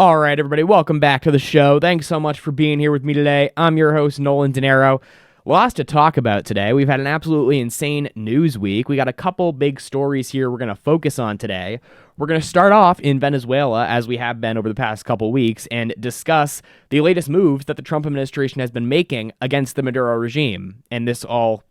All right, everybody, welcome back to the show. Thanks so much for being here with me today. I'm your host, Nolan. Lots to talk about today. We've had an absolutely insane news week. We got a couple big stories here we're going to focus on today. We're going to start off in Venezuela, as we have been over the past couple weeks, and discuss the latest moves that the Trump administration has been making against the Maduro regime. And this all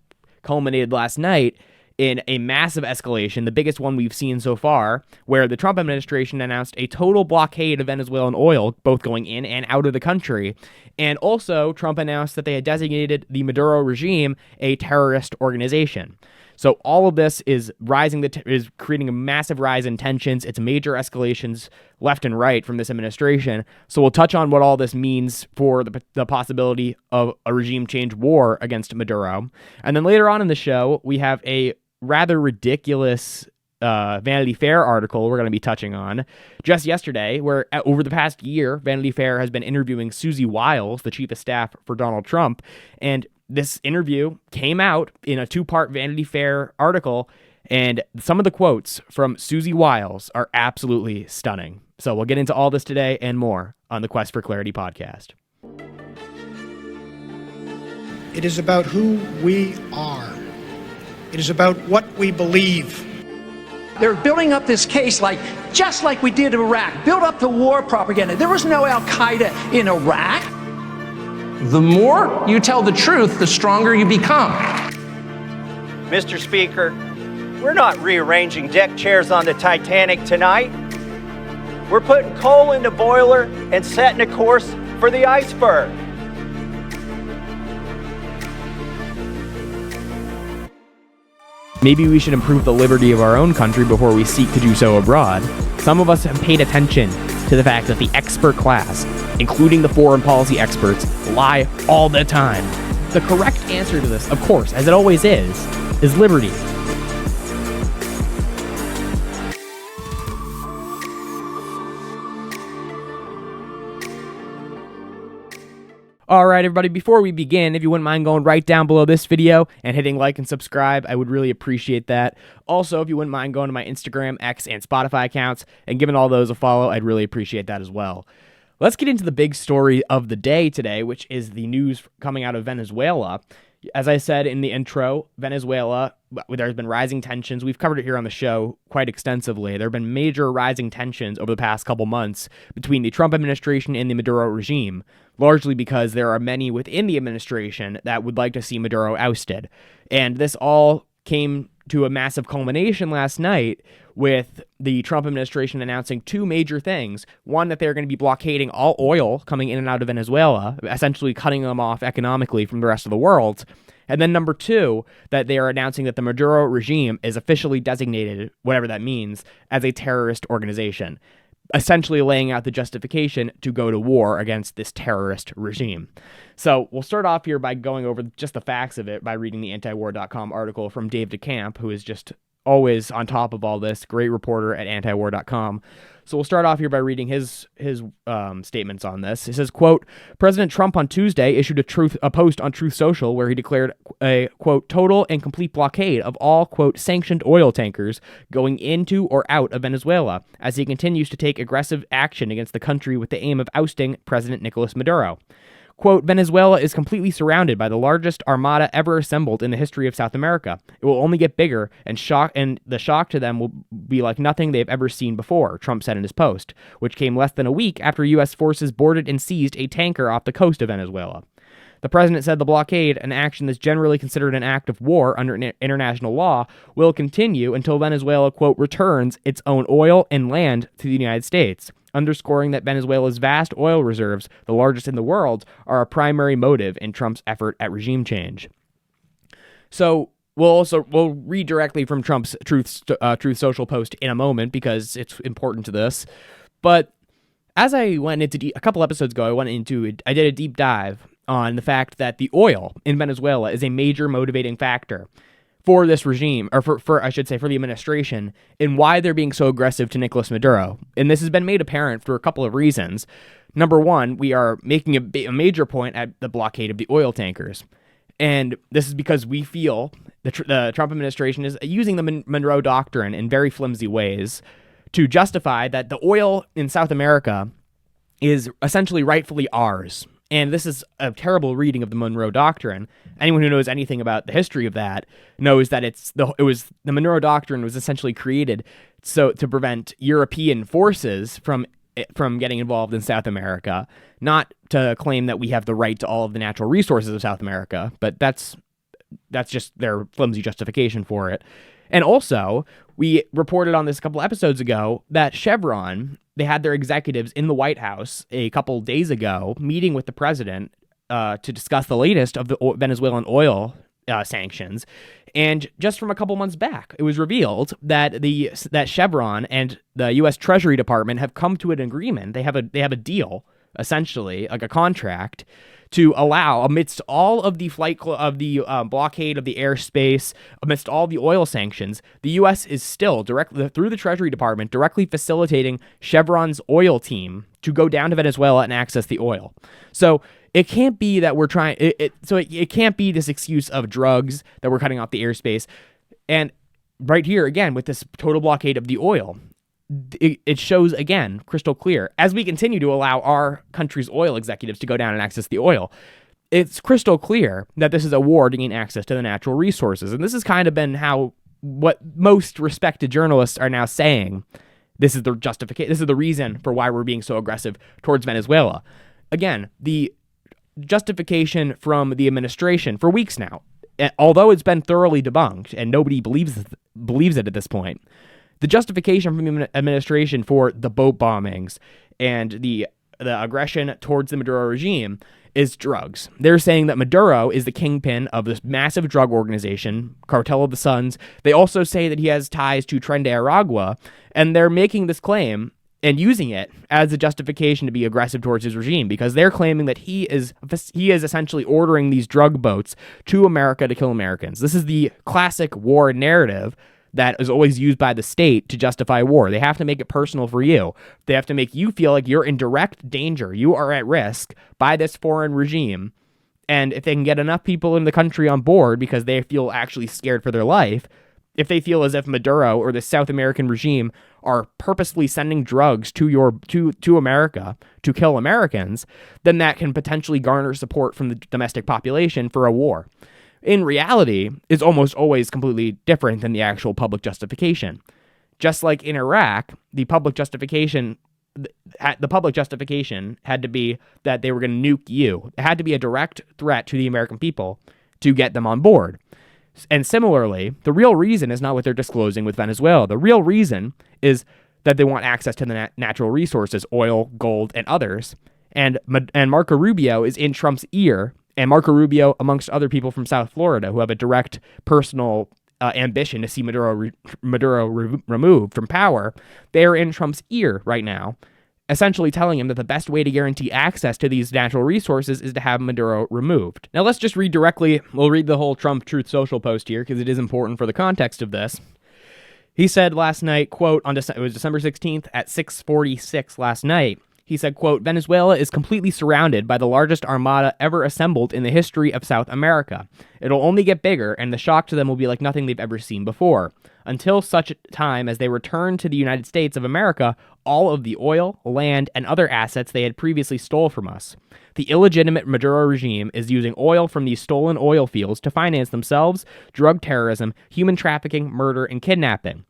culminated last night in a massive escalation, the biggest one we've seen so far, where the Trump administration announced a total blockade of Venezuelan oil, both going in and out of the country. And also, Trump announced that they had designated the Maduro regime a terrorist organization. So all of this is is creating a massive rise in tensions. It's major escalations left and right from this administration. So we'll touch on what all this means for the possibility of a regime change war against Maduro. And then later on in the show, we have a rather ridiculous Vanity Fair article we're going to be touching on just yesterday, where over the past year, Vanity Fair has been interviewing Susie Wiles, the chief of staff for Donald Trump, and this interview came out in a two-part Vanity Fair article, and some of the quotes from Susie Wiles are absolutely stunning. So we'll get into all this today and more on the Quest for Clarity podcast. It is about who we are. It is about what we believe. They're building up this case just like we did in Iraq. Build up the war propaganda. There was no Al-Qaeda in Iraq. The more you tell the truth, the stronger you become. Mr. Speaker, we're not rearranging deck chairs on the Titanic tonight. We're putting coal in the boiler and setting a course for the iceberg. Maybe we should improve the liberty of our own country before we seek to do so abroad. Some of us have paid attention to the fact that the expert class, including the foreign policy experts, lie all the time. The correct answer to this, of course, as it always is liberty. All right, everybody, before we begin, if you wouldn't mind going right down below this video and hitting like and subscribe, I would really appreciate that. Also, if you wouldn't mind going to my Instagram, X, and Spotify accounts and giving all those a follow, I'd really appreciate that as well. Let's get into the big story of the day today, which is the news coming out of Venezuela. As I said in the intro, Venezuela, there's been rising tensions. We've covered it here on the show quite extensively. There have been major rising tensions over the past couple months between the Trump administration and the Maduro regime, largely because there are many within the administration that would like to see Maduro ousted. And this all came to a massive culmination last night with the Trump administration announcing two major things. One, that they're going to be blockading all oil coming in and out of Venezuela, essentially cutting them off economically from the rest of the world. And then number two, that they are announcing that the Maduro regime is officially designated, whatever that means, as a terrorist organization, essentially laying out the justification to go to war against this terrorist regime. So we'll start off here by going over just the facts of it by reading the antiwar.com article from Dave DeCamp, who is just always on top of all this, great reporter at antiwar.com. So we'll start off here by reading his statements on this. He says, quote, President Trump on Tuesday issued a post on Truth Social where he declared a, quote, total and complete blockade of all, quote, sanctioned oil tankers going into or out of Venezuela as he continues to take aggressive action against the country with the aim of ousting President Nicolas Maduro. Quote, Venezuela is completely surrounded by the largest armada ever assembled in the history of South America. It will only get bigger, and the shock to them will be like nothing they've ever seen before, Trump said in his post, which came less than a week after U.S. forces boarded and seized a tanker off the coast of Venezuela. The president said the blockade, an action that's generally considered an act of war under international law, will continue until Venezuela, quote, returns its own oil and land to the United States, underscoring that Venezuela's vast oil reserves, the largest in the world, are a primary motive in Trump's effort at regime change. So we'll read directly from Trump's Truth Social post in a moment because it's important to this. But as I went into a couple episodes ago, I did a deep dive on the fact that the oil in Venezuela is a major motivating factor for this regime, or for I should say, for the administration, and why they're being so aggressive to Nicolas Maduro. And this has been made apparent for a couple of reasons. Number one, we are making a major point at the blockade of the oil tankers. And this is because we feel the Trump administration is using the Monroe Doctrine in very flimsy ways to justify that the oil in South America is essentially rightfully ours. And this is a terrible reading of the Monroe Doctrine. Anyone who knows anything about the history of that knows that the Monroe Doctrine was essentially created so to prevent European forces from getting involved in South America, not to claim that we have the right to all of the natural resources of South America, but that's just their flimsy justification for it. And also, we reported on this a couple episodes ago that Chevron, they had their executives in the White House a couple days ago meeting with the president to discuss the latest of the Venezuelan oil sanctions. And just from a couple months back, it was revealed that that Chevron and the U.S. Treasury Department have come to an agreement. They have a deal, essentially, like a contract, to allow, amidst all of the blockade of the airspace, amidst all the oil sanctions, the U.S. is still directly through the Treasury Department directly facilitating Chevron's oil team to go down to Venezuela and access the oil. So it can't be that we're trying. It can't be this excuse of drugs that we're cutting off the airspace. And right here again with this total blockade of the oil, it shows again crystal clear, as we continue to allow our country's oil executives to go down and access the oil, it's crystal clear that this is a war to gain access to the natural resources. And this has kind of been what most respected journalists are now saying. This is the justification. This is the reason for why we're being so aggressive towards Venezuela. Again, the justification from the administration for weeks now, although it's been thoroughly debunked and nobody believes it at this point, the justification from the administration for the boat bombings and the aggression towards the Maduro regime is drugs. They're saying that Maduro is the kingpin of this massive drug organization, Cartel of the Suns. They also say that he has ties to Tren de Aragua, and they're making this claim and using it as a justification to be aggressive towards his regime, because they're claiming that he is essentially ordering these drug boats to America to kill Americans. This is the classic war narrative that is always used by the state to justify war. They have to make it personal for you. They have to make you feel like you're in direct danger. You are at risk by this foreign regime. And if they can get enough people in the country on board because they feel actually scared for their life, if they feel as if Maduro or the South American regime are purposely sending drugs to America to kill Americans, then that can potentially garner support from the domestic population for a war. In reality, it's almost always completely different than the actual public justification. Just like in Iraq, the public justification had to be that they were going to nuke you. It had to be a direct threat to the American people to get them on board. And similarly, the real reason is not what they're disclosing with Venezuela. The real reason is that they want access to the natural resources, oil, gold, and others. And Marco Rubio is in Trump's ear. And Marco Rubio, amongst other people from South Florida who have a direct personal ambition to see Maduro removed from power, they're in Trump's ear right now, essentially telling him that the best way to guarantee access to these natural resources is to have Maduro removed. Now let's just read directly. We'll read the whole Trump Truth Social post here because it is important for the context of this. He said last night, quote, it was December 16th at 6:46 last night. He said, quote, Venezuela is completely surrounded by the largest armada ever assembled in the history of South America. It'll only get bigger, and the shock to them will be like nothing they've ever seen before. Until such time as they return to the United States of America all of the oil, land, and other assets they had previously stole from us. The illegitimate Maduro regime is using oil from these stolen oil fields to finance themselves, drug terrorism, human trafficking, murder, and kidnapping.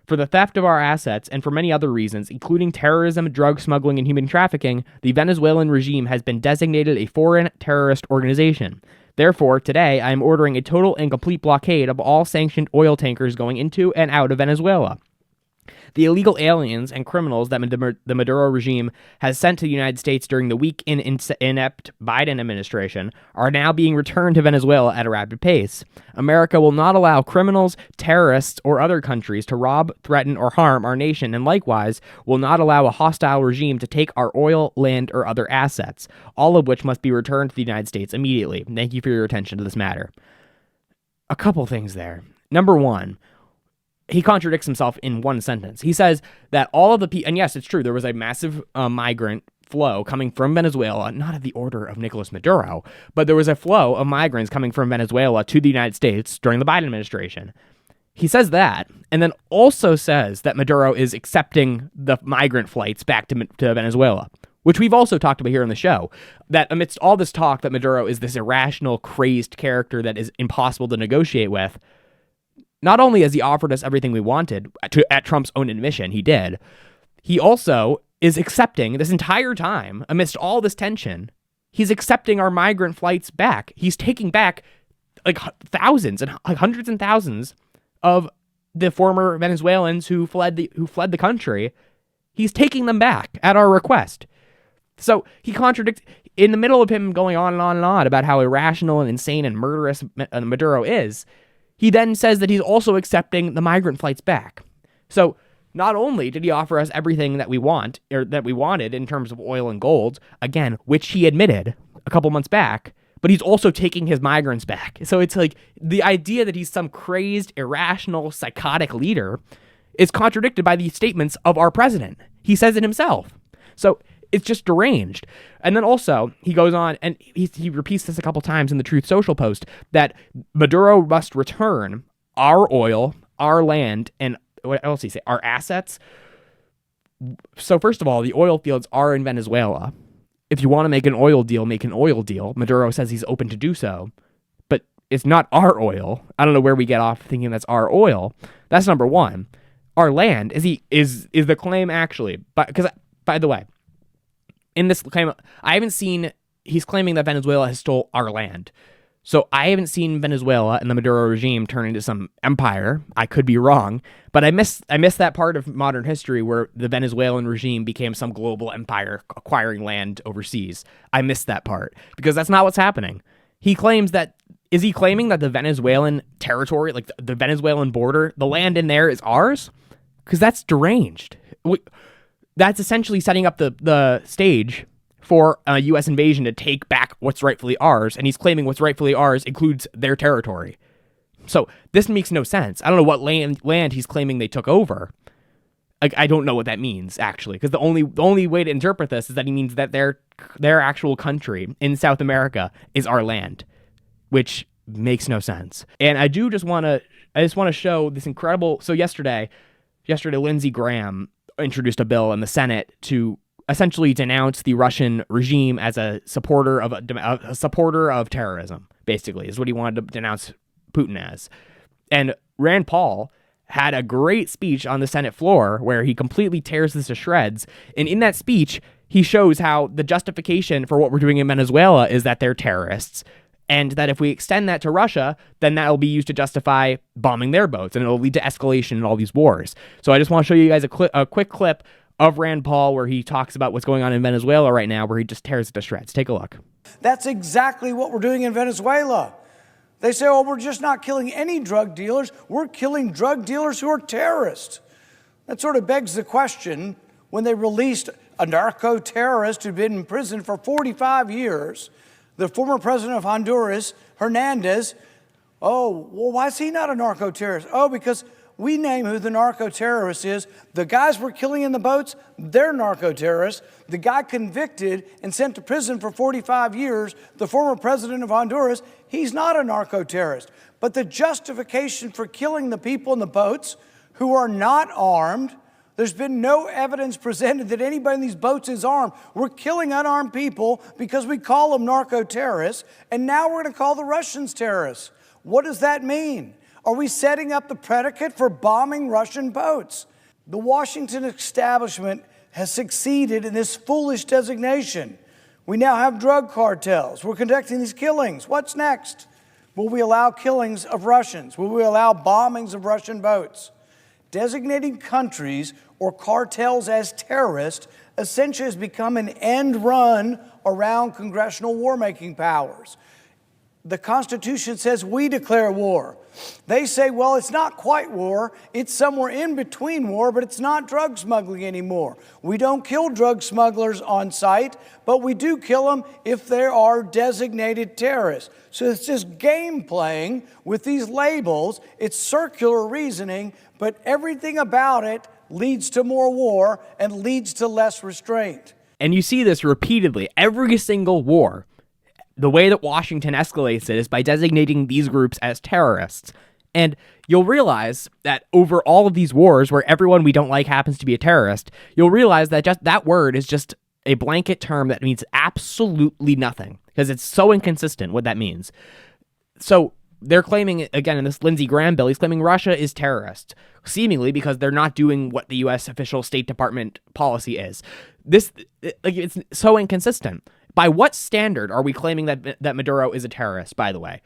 For the theft of our assets and for many other reasons, including terrorism, drug smuggling, and human trafficking, the Venezuelan regime has been designated a foreign terrorist organization. Therefore, today, I am ordering a total and complete blockade of all sanctioned oil tankers going into and out of Venezuela. The illegal aliens and criminals that the Maduro regime has sent to the United States during the weak and inept Biden administration are now being returned to Venezuela at a rapid pace. America will not allow criminals, terrorists, or other countries to rob, threaten, or harm our nation, and likewise will not allow a hostile regime to take our oil, land, or other assets, all of which must be returned to the United States immediately. Thank you for your attention to this matter. A couple things there. Number one, he contradicts himself in one sentence. He says that all of the people, and yes, it's true, there was a massive migrant flow coming from Venezuela, not of the order of Nicolas Maduro, but there was a flow of migrants coming from Venezuela to the United States during the Biden administration. He says that, and then also says that Maduro is accepting the migrant flights back to Venezuela. which we've also talked about here on the show, that amidst all this talk that Maduro is this irrational, crazed character that is impossible to negotiate with, not only has he offered us everything we wanted, at Trump's own admission, he did, he also is accepting this entire time, amidst all this tension, he's accepting our migrant flights back. He's taking back like thousands and like hundreds and thousands of the former Venezuelans who fled the country. He's taking them back at our request. So he contradicts, in the middle of him going on and on and on about how irrational and insane and murderous Maduro is, he then says that he's also accepting the migrant flights back. So not only did he offer us everything that we want, or that we wanted in terms of oil and gold, again, which he admitted a couple months back, but he's also taking his migrants back. So it's like the idea that he's some crazed, irrational, psychotic leader is contradicted by the statements of our president. He says it himself. So it's just deranged. And then also, he goes on, and he repeats this a couple times in the Truth Social post, that Maduro must return our oil, our land, and what else did he say? Our assets. So first of all, the oil fields are in Venezuela. If you want to make an oil deal, make an oil deal. Maduro says he's open to do so, but it's not our oil. I don't know where we get off thinking that's our oil. That's number one. Our land is the claim actually, but because by the way, in this claim, I haven't seen, he's claiming that Venezuela has stole our land. So I haven't seen Venezuela and the Maduro regime turn into some empire. I could be wrong, but I miss that part of modern history where the Venezuelan regime became some global empire acquiring land overseas. I missed that part because that's not what's happening. He claims that, is he claiming that the Venezuelan territory, like the Venezuelan border, the land in there is ours? Because that's deranged. That's essentially setting up the stage for a U.S. invasion to take back what's rightfully ours, and he's claiming what's rightfully ours includes their territory. So this makes no sense. I don't know what land he's claiming they took over. Like, I don't know what that means, actually, because the only way to interpret this is that he means that their actual country in South America is our land, which makes no sense. And I just want to show this incredible. So yesterday, Lindsey Graham introduced a bill in the Senate to essentially denounce the Russian regime as a supporter of terrorism, basically, is what he wanted to denounce Putin as. And Rand Paul had a great speech on the Senate floor where he completely tears this to shreds. And in that speech, he shows how the justification for what we're doing in Venezuela is that they're terrorists, and that if we extend that to Russia, then that will be used to justify bombing their boats, and it'll lead to escalation in all these wars. So I just want to show you guys a quick clip of Rand Paul where he talks about what's going on in Venezuela right now, where he just tears it to shreds. Take a look. That's exactly what we're doing in Venezuela. They say, oh, we're just not killing any drug dealers. We're killing drug dealers who are terrorists. That sort of begs the question, when they released a narco-terrorist who'd been in prison for 45 years, the former president of Honduras, Hernandez, oh, well, why is he not a narco-terrorist? Oh, because we name who the narco-terrorist is. The guys we're killing in the boats, they're narco-terrorists. The guy convicted and sent to prison for 45 years, the former president of Honduras, he's not a narco-terrorist. But the justification for killing the people in the boats who are not armed, there's been no evidence presented that anybody in these boats is armed. We're killing unarmed people because we call them narco-terrorists, and now we're going to call the Russians terrorists. What does that mean? Are we setting up the predicate for bombing Russian boats? The Washington establishment has succeeded in this foolish designation. We now have drug cartels. We're conducting these killings. What's next? Will we allow killings of Russians? Will we allow bombings of Russian boats? Designating countries or cartels as terrorists essentially has become an end run around congressional war-making powers. The Constitution says we declare war. They say, well, it's not quite war. It's somewhere in between war, but it's not drug smuggling anymore. We don't kill drug smugglers on sight, but we do kill them if there are designated terrorists. So it's just game playing with these labels. It's circular reasoning, but everything about it leads to more war and leads to less restraint. And you see this repeatedly, every single war. The way that Washington escalates it is by designating these groups as terrorists. And you'll realize that over all of these wars where everyone we don't like happens to be a terrorist, you'll realize that just that word is just a blanket term that means absolutely nothing because it's so inconsistent what that means. So they're claiming, again, in this Lindsey Graham bill, he's claiming Russia is terrorist, seemingly because they're not doing what the U.S. official State Department policy is. It's so inconsistent. By what standard are we claiming that Maduro is a terrorist, by the way?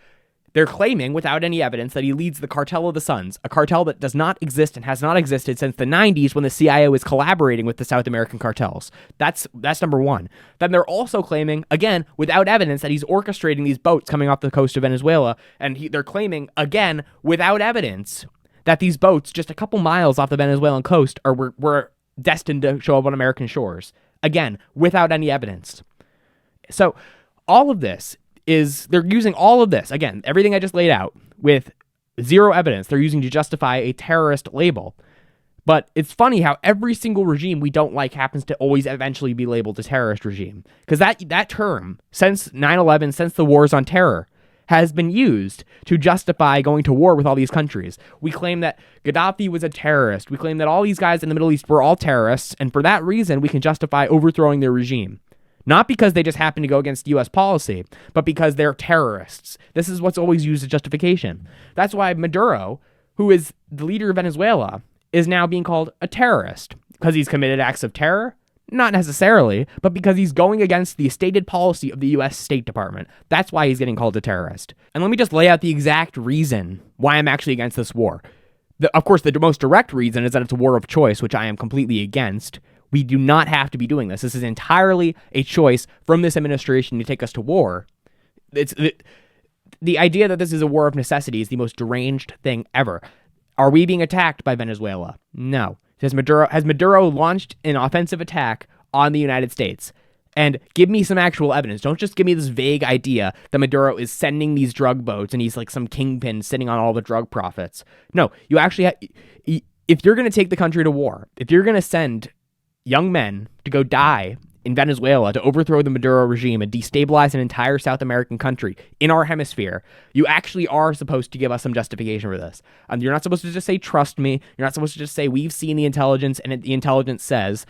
They're claiming, without any evidence, that he leads the Cartel of the Suns, a cartel that does not exist and has not existed since the 90s when the CIA was collaborating with the South American cartels. That's number one. Then they're also claiming, again, without evidence, that he's orchestrating these boats coming off the coast of Venezuela, and they're claiming, again, without evidence, that these boats, just a couple miles off the Venezuelan coast, were destined to show up on American shores. Again, without any evidence. So all of this they're using all of this, again, everything I just laid out, with zero evidence they're using to justify a terrorist label. But it's funny how every single regime we don't like happens to always eventually be labeled a terrorist regime. Because that term, since 9/11, since the wars on terror, has been used to justify going to war with all these countries. We claim that Gaddafi was a terrorist. We claim that all these guys in the Middle East were all terrorists, and for that reason, we can justify overthrowing their regime. Not because they just happen to go against U.S. policy, but because they're terrorists. This is what's always used as justification. That's why Maduro, who is the leader of Venezuela, is now being called a terrorist. Because he's committed acts of terror? Not necessarily, but because he's going against the stated policy of the U.S. State Department. That's why he's getting called a terrorist. And let me just lay out the exact reason why I'm actually against this war. Of course, the most direct reason is that it's a war of choice, which I am completely against. We do not have to be doing this. This is entirely a choice from this administration to take us to war. It's the idea that this is a war of necessity is the most deranged thing ever. Are we being attacked by Venezuela? No. Has Maduro launched an offensive attack on the United States? And give me some actual evidence. Don't just give me this vague idea that Maduro is sending these drug boats and he's like some kingpin sitting on all the drug profits. No, you actually if you're going to take the country to war, if you're going to send young men to go die in Venezuela to overthrow the Maduro regime and destabilize an entire South American country in our hemisphere, you actually are supposed to give us some justification for this. You're not supposed to just say, trust me. You're not supposed to just say, we've seen the intelligence, and the intelligence says.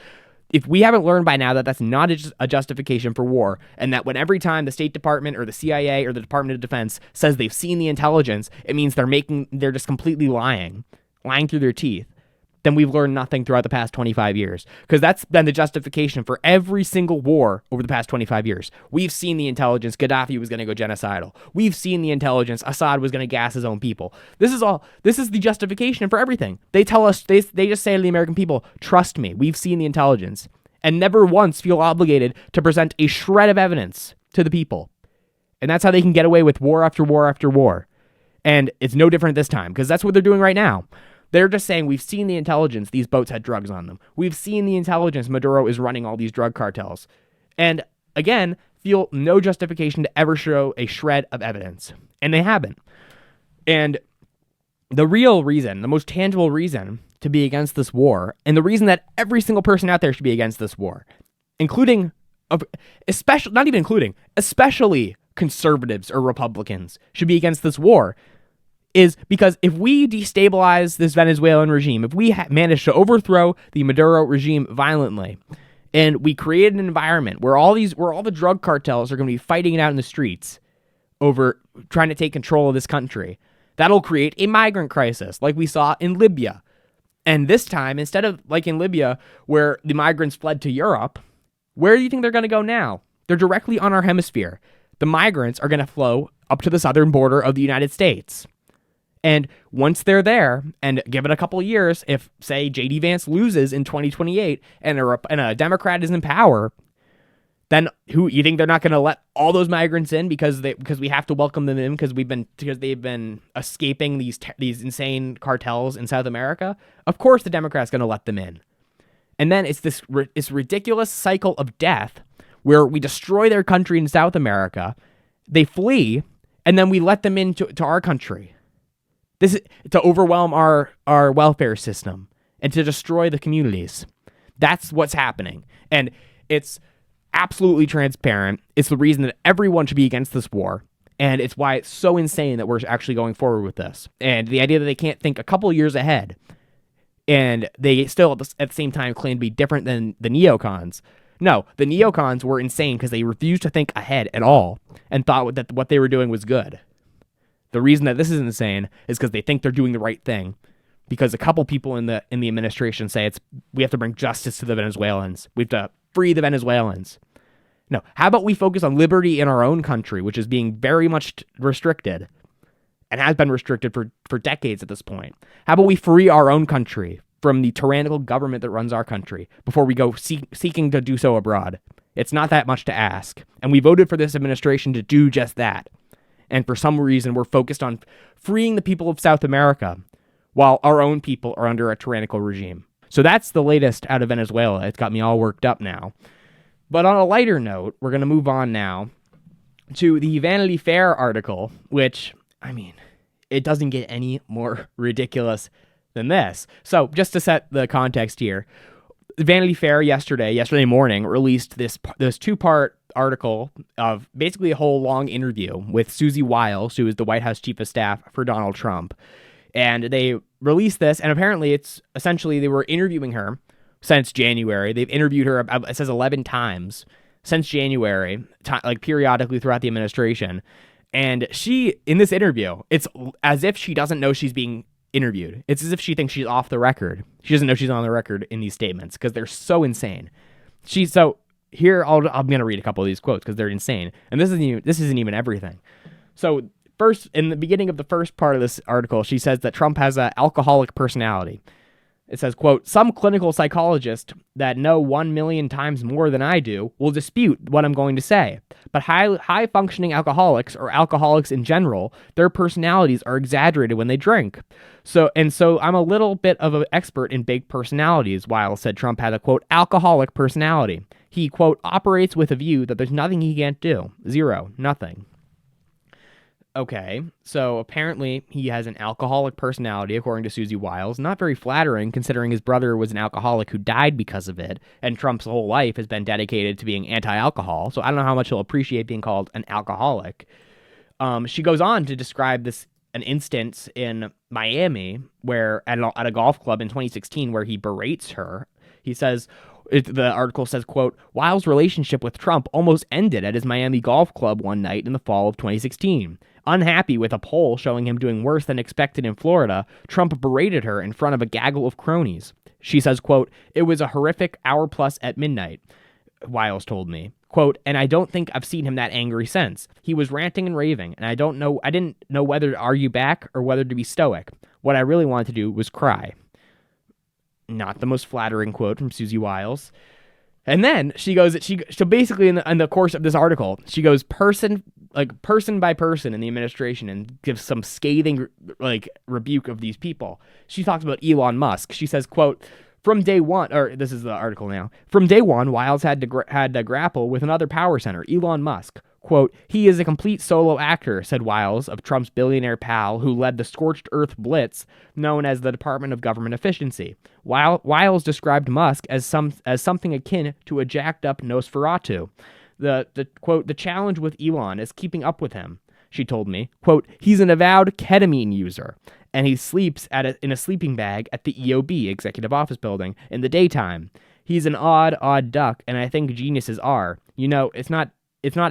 If we haven't learned by now that that's not a justification for war, and that when every time the State Department or the CIA or the Department of Defense says they've seen the intelligence, it means they're just completely lying through their teeth, then we've learned nothing throughout the past 25 years. Because that's been the justification for every single war over the past 25 years. We've seen the intelligence Gaddafi was going to go genocidal. We've seen the intelligence Assad was going to gas his own people. This is the justification for everything. They tell us, they just say to the American people, trust me, we've seen the intelligence. And never once feel obligated to present a shred of evidence to the people. And that's how they can get away with war after war after war. And it's no different this time, because that's what they're doing right now. They're just saying, we've seen the intelligence these boats had drugs on them. We've seen the intelligence Maduro is running all these drug cartels. And again, feel no justification to ever show a shred of evidence. And they haven't. And the real reason, the most tangible reason to be against this war, and the reason that every single person out there should be against this war, especially conservatives or Republicans should be against this war, is because if we destabilize this Venezuelan regime, if we manage to overthrow the Maduro regime violently, and we create an environment where all the drug cartels are going to be fighting it out in the streets over trying to take control of this country, that'll create a migrant crisis like we saw in Libya. And this time, instead of like in Libya, where the migrants fled to Europe, where do you think they're going to go now? They're directly on our hemisphere. The migrants are going to flow up to the southern border of the United States. And once they're there, and give it a couple of years, if, say, J.D. Vance loses in 2028 and a Democrat is in power, then you think they're not going to let all those migrants in because we have to welcome them in because they've been escaping these insane cartels in South America? Of course, the Democrats going to let them in. And then it's this ridiculous cycle of death where we destroy their country in South America, they flee, and then we let them into our country. This is to overwhelm our welfare system and to destroy the communities. That's what's happening. And it's absolutely transparent. It's the reason that everyone should be against this war. And it's why it's so insane that we're actually going forward with this. And the idea that they can't think a couple years ahead and they still at the same time claim to be different than the neocons. No, the neocons were insane because they refused to think ahead at all and thought that what they were doing was good. The reason that this is insane is because they think they're doing the right thing. Because a couple people in the administration say we have to bring justice to the Venezuelans. We have to free the Venezuelans. No, how about we focus on liberty in our own country, which is being very much restricted and has been restricted for decades at this point. How about we free our own country from the tyrannical government that runs our country before we go seeking to do so abroad? It's not that much to ask. And we voted for this administration to do just that. And for some reason, we're focused on freeing the people of South America while our own people are under a tyrannical regime. So that's the latest out of Venezuela. It's got me all worked up now. But on a lighter note, we're going to move on now to the Vanity Fair article, which, I mean, it doesn't get any more ridiculous than this. So just to set the context here, Vanity Fair yesterday morning, released this two-part article of basically a whole long interview with Susie Wiles, who is the White House chief of staff for Donald Trump. And they released this, and apparently it's essentially they were interviewing her since January. They've interviewed her, it says 11 times since January, like periodically throughout the administration. And she, in this interview, it's as if she doesn't know she's being interviewed. It's as if she thinks she's off the record. She doesn't know she's on the record in these statements because they're so insane. Here, I'm going to read a couple of these quotes because they're insane. And this isn't even everything. So first, in the beginning of the first part of this article, she says that Trump has an alcoholic personality. It says, quote, "Some clinical psychologists that know 1 million times more than I do will dispute what I'm going to say. But high-functioning alcoholics, or alcoholics in general, their personalities are exaggerated when they drink. So I'm a little bit of an expert in big personalities," Wiles said Trump had a, quote, "alcoholic personality. He, quote, operates with a view that there's nothing he can't do. Zero. Nothing." Okay, so apparently he has an alcoholic personality, according to Susie Wiles. Not very flattering, considering his brother was an alcoholic who died because of it, and Trump's whole life has been dedicated to being anti-alcohol, so I don't know how much he'll appreciate being called an alcoholic. She goes on to describe an instance in Miami where at a golf club in 2016 where he berates her. He says, the article says, quote, "Wiles' relationship with Trump almost ended at his Miami golf club one night in the fall of 2016. Unhappy with a poll showing him doing worse than expected in Florida, Trump berated her in front of a gaggle of cronies." She says, quote, "It was a horrific hour plus at midnight," Wiles told me. Quote, "And I don't think I've seen him that angry since. He was ranting and raving, and I didn't know whether to argue back or whether to be stoic. What I really wanted to do was cry." Not the most flattering quote from Susie Wiles. And then so basically in the course of this article, she goes person by person in the administration and gives some scathing rebuke of these people. She talks about Elon Musk. She says, quote, "From day one," or this is the article now, "From day one, Wiles had to grapple with another power center, Elon Musk. Quote, he is a complete solo actor," said Wiles of Trump's billionaire pal who led the Scorched Earth Blitz known as the Department of Government Efficiency. Wiles described Musk as something akin to a jacked up Nosferatu. The challenge with Elon is keeping up with him, she told me. Quote, "He's an avowed ketamine user, and he sleeps in a sleeping bag at the EOB, Executive Office Building, in the daytime. He's an odd duck, and I think geniuses are. You know, it's not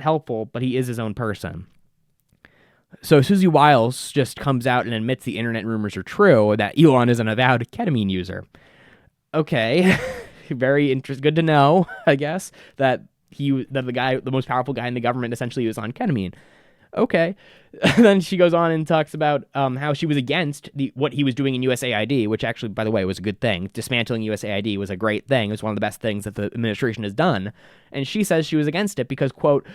helpful, but he is his own person." So Susie Wiles just comes out and admits the internet rumors are true, that Elon is an avowed ketamine user. Okay, very interesting. Good to know, I guess, that the most powerful guy in the government essentially was on ketamine. Okay. Then she goes on and talks about how she was against what he was doing in USAID, which actually, by the way, was a good thing. Dismantling USAID was a great thing. It was one of the best things that the administration has done. And she says she was against it because, quote,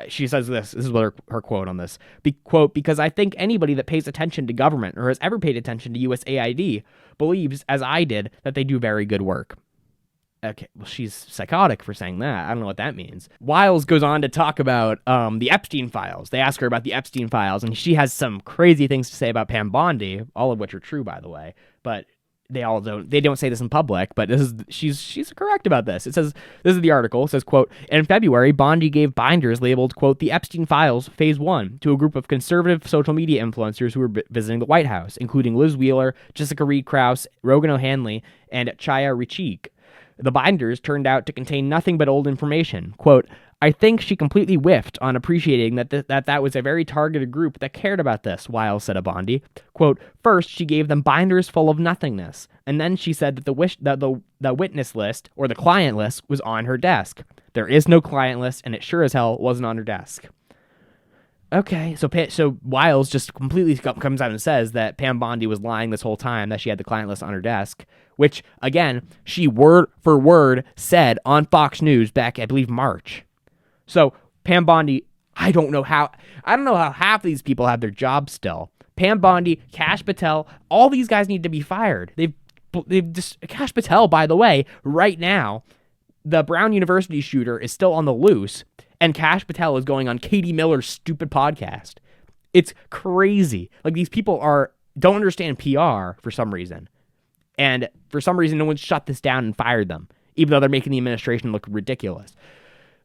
she says this is what her quote on this, quote, "Because I think anybody that pays attention to government or has ever paid attention to USAID believes, as I did, that they do very good work." Okay, well, she's psychotic for saying that. I don't know what that means. Wiles goes on to talk about the Epstein files. They ask her about the Epstein files, and she has some crazy things to say about Pam Bondi, all of which are true, by the way. But they don't say this in public, but she's correct about this. It says, this is the article, it says, quote, "In February, Bondi gave binders labeled, quote, the Epstein Files Phase 1 to a group of conservative social media influencers who were visiting the White House, including Liz Wheeler, Jessica Reed Krause, Rogan O'Hanley, and Chaya Richik. The binders turned out to contain nothing but old information. Quote, I think she completely whiffed on appreciating that was a very targeted group that cared about this, Wiles said of Bondi. Quote, first, she gave them binders full of nothingness, and then she said that the witness list, or the client list, was on her desk. There is no client list, and it sure as hell wasn't on her desk. Okay, so Wiles just completely comes out and says that Pam Bondi was lying this whole time, that she had the client list on her desk, which, again, she word for word said on Fox News back, I believe, March. So Pam Bondi, I don't know how half these people have their jobs still. Pam Bondi, Kash Patel, all these guys need to be fired. They've just, Kash Patel, by the way, right now, the Brown University shooter is still on the loose, and Kash Patel is going on Katie Miller's stupid podcast. It's crazy. Like, these people don't understand PR for some reason. And for some reason, no one shut this down and fired them, even though they're making the administration look ridiculous.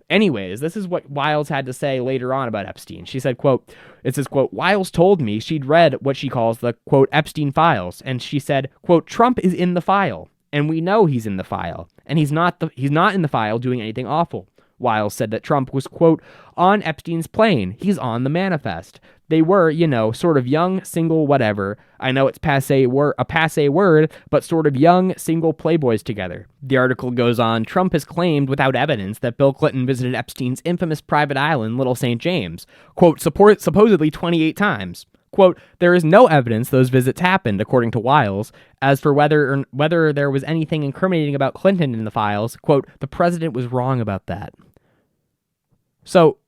Anyways, this is what Wiles had to say later on about Epstein. She said, quote, it says, quote, Wiles told me she'd read what she calls the, quote, Epstein files. And she said, quote, Trump is in the file. And we know he's in the file. And he's not in the file doing anything awful. Wiles said that Trump was, quote, on Epstein's plane. He's on the manifest. They were, sort of young, single, whatever. I know it's a passé word, but sort of young, single playboys together. The article goes on, Trump has claimed without evidence that Bill Clinton visited Epstein's infamous private island, Little St. James, quote, supposedly 28 times. Quote, there is no evidence those visits happened, according to Wiles. As for whether there was anything incriminating about Clinton in the files, quote, the president was wrong about that. So,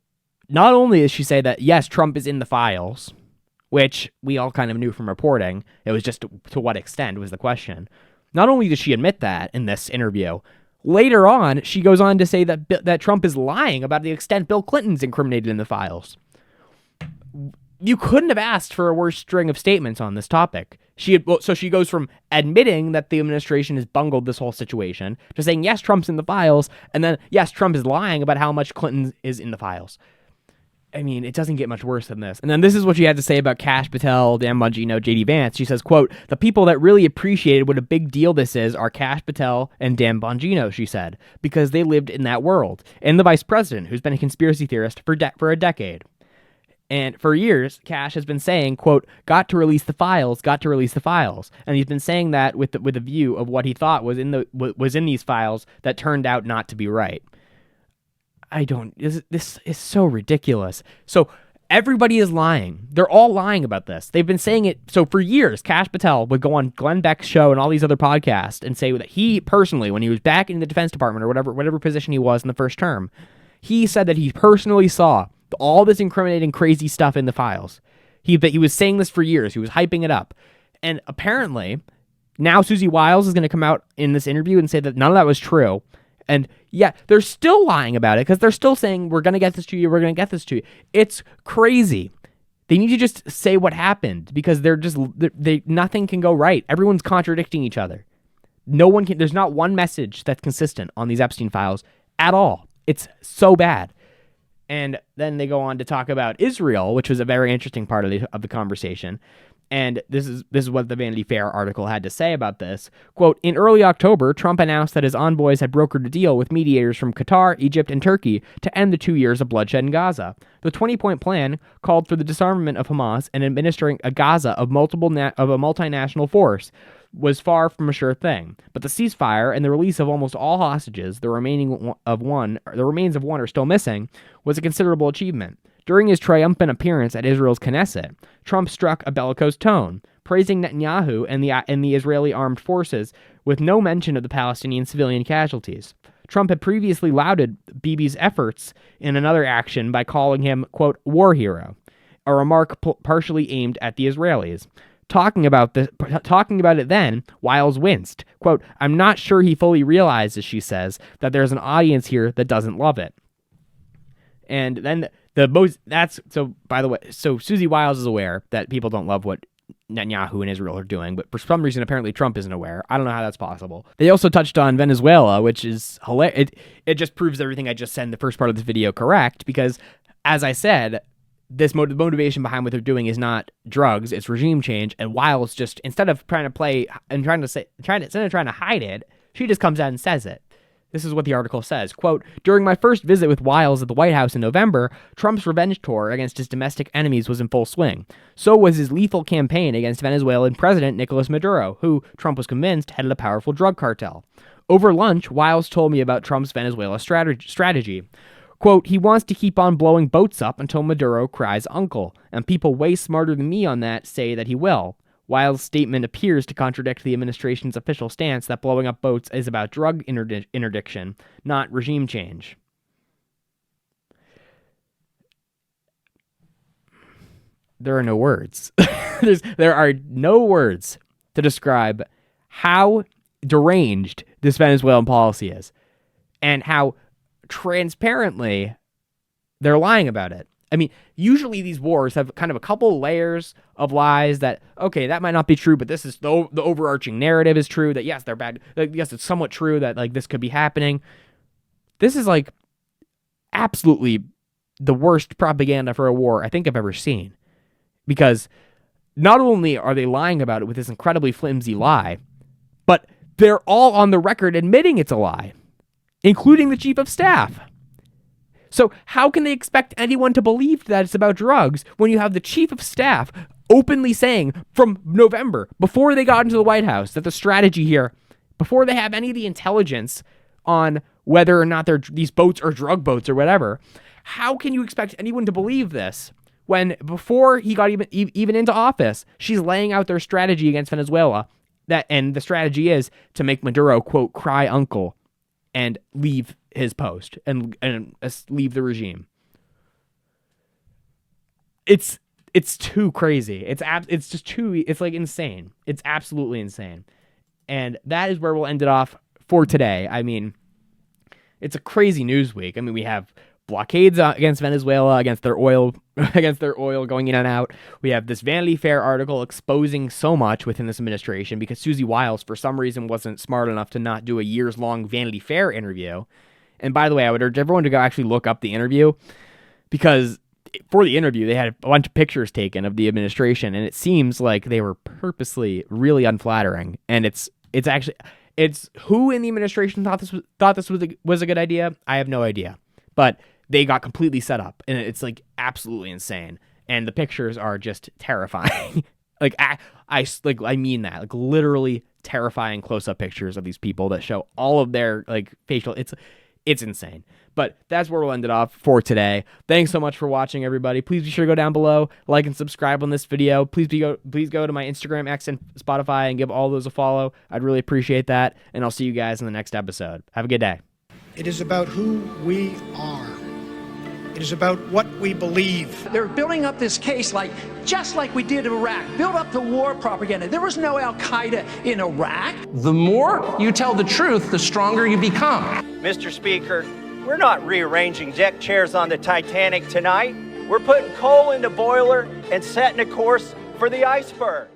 not only does she say that, yes, Trump is in the files, which we all kind of knew from reporting, it was just to what extent was the question. Not only does she admit that in this interview, later on, she goes on to say that Trump is lying about the extent Bill Clinton's incriminated in the files. You couldn't have asked for a worse string of statements on this topic. So she goes from admitting that the administration has bungled this whole situation to saying, yes, Trump's in the files, and then, yes, Trump is lying about how much Clinton is in the files. I mean, it doesn't get much worse than this. And then this is what she had to say about Kash Patel, Dan Bongino, J.D. Vance. She says, quote, the people that really appreciated what a big deal this is are Kash Patel and Dan Bongino, she said, because they lived in that world, and the vice president, who's been a conspiracy theorist for a decade. And for years, Kash has been saying, quote, got to release the files. And he's been saying that with a view of what he thought was in these files that turned out not to be right. This is so ridiculous. So everybody is lying. They're all lying about this. They've been saying it. So for years, Kash Patel would go on Glenn Beck's show and all these other podcasts and say that he personally, when he was back in the Defense Department or whatever position he was in the first term, he said that he personally saw all this incriminating crazy stuff in the files. He was saying this for years. He was hyping it up. And apparently, now Susie Wiles is going to come out in this interview and say that none of that was true. And yeah, they're still lying about it because they're still saying, we're going to get this to you. It's crazy. They need to just say what happened because nothing can go right. Everyone's contradicting each other. There's not one message that's consistent on these Epstein files at all. It's so bad. And then they go on to talk about Israel, which was a very interesting part of the conversation. And this is what the Vanity Fair article had to say about this. Quote, in early October, Trump announced that his envoys had brokered a deal with mediators from Qatar, Egypt, and Turkey to end the 2 years of bloodshed in Gaza. The 20-point plan called for the disarmament of Hamas and administering a Gaza of a multinational force was far from a sure thing. But the ceasefire and the release of almost all hostages, the remains of one are still missing, was a considerable achievement. During his triumphant appearance at Israel's Knesset, Trump struck a bellicose tone, praising Netanyahu and the Israeli armed forces, with no mention of the Palestinian civilian casualties. Trump had previously lauded Bibi's efforts in another action by calling him, quote, war hero, a remark partially aimed at the Israelis. Talking about it then, Wiles winced. Quote, I'm not sure he fully realizes, she says, that there's an audience here that doesn't love it. And then by the way, Susie Wiles is aware that people don't love what Netanyahu and Israel are doing, but for some reason, apparently Trump isn't aware. I don't know how that's possible. They also touched on Venezuela, which is hilarious. It just proves everything I just said in the first part of this video correct, because as I said, the motivation behind what they're doing is not drugs, it's regime change, and Wiles instead of trying to hide it, she just comes out and says it. This is what the article says. Quote, during my first visit with Wiles at the White House in November, Trump's revenge tour against his domestic enemies was in full swing. So was his lethal campaign against Venezuelan President Nicolas Maduro, who, Trump was convinced, headed a powerful drug cartel. Over lunch, Wiles told me about Trump's Venezuela strategy. Quote, he wants to keep on blowing boats up until Maduro cries uncle, and people way smarter than me on that say that he will. Wiles' statement appears to contradict the administration's official stance that blowing up boats is about drug interdiction, not regime change. There are no words. There are no words to describe how deranged this Venezuelan policy is and how transparently they're lying about it. I mean, usually these wars have kind of a couple layers of lies that, okay, that might not be true, but this is the overarching narrative is true that, yes, they're bad. Like, yes, it's somewhat true that, like, this could be happening. This is, like, absolutely the worst propaganda for a war I think I've ever seen. Because not only are they lying about it with this incredibly flimsy lie, but they're all on the record admitting it's a lie, including the chief of staff. So how can they expect anyone to believe that it's about drugs when you have the chief of staff openly saying from November, before they got into the White House, that the strategy here, before they have any of the intelligence on whether or not these boats are drug boats or whatever, how can you expect anyone to believe this when before he got even into office, she's laying out their strategy against Venezuela, and the strategy is to make Maduro, quote, cry uncle and leave his post and leave the regime. It's too crazy. It's just too, it's like insane. It's absolutely insane. And that is where we'll end it off for today. I mean, it's a crazy news week. I mean, we have blockades against Venezuela, against their oil going in and out. We have this Vanity Fair article exposing so much within this administration because Susie Wiles, for some reason, wasn't smart enough to not do a years-long Vanity Fair interview. And by the way, I would urge everyone to go actually look up the interview, because for the interview, they had a bunch of pictures taken of the administration, and it seems like they were purposely really unflattering. And it's who in the administration thought this was a good idea? I have no idea. But they got completely set up, and it's like absolutely insane. And the pictures are just terrifying. Like I mean that, like literally terrifying close-up pictures of these people that show all of their like facial. It's insane. But that's where we'll end it off for today. Thanks so much for watching, everybody. Please be sure to go down below, like and subscribe on this video. Please go to my Instagram, X, and Spotify and give all those a follow. I'd really appreciate that. And I'll see you guys in the next episode. Have a good day. It is about who we are. It is about what we believe. They're building up this case just like we did in Iraq. Build up the war propaganda. There was no Al-Qaeda in Iraq. The more you tell the truth, the stronger you become. Mr. Speaker, we're not rearranging deck chairs on the Titanic tonight. We're putting coal in the boiler and setting a course for the iceberg.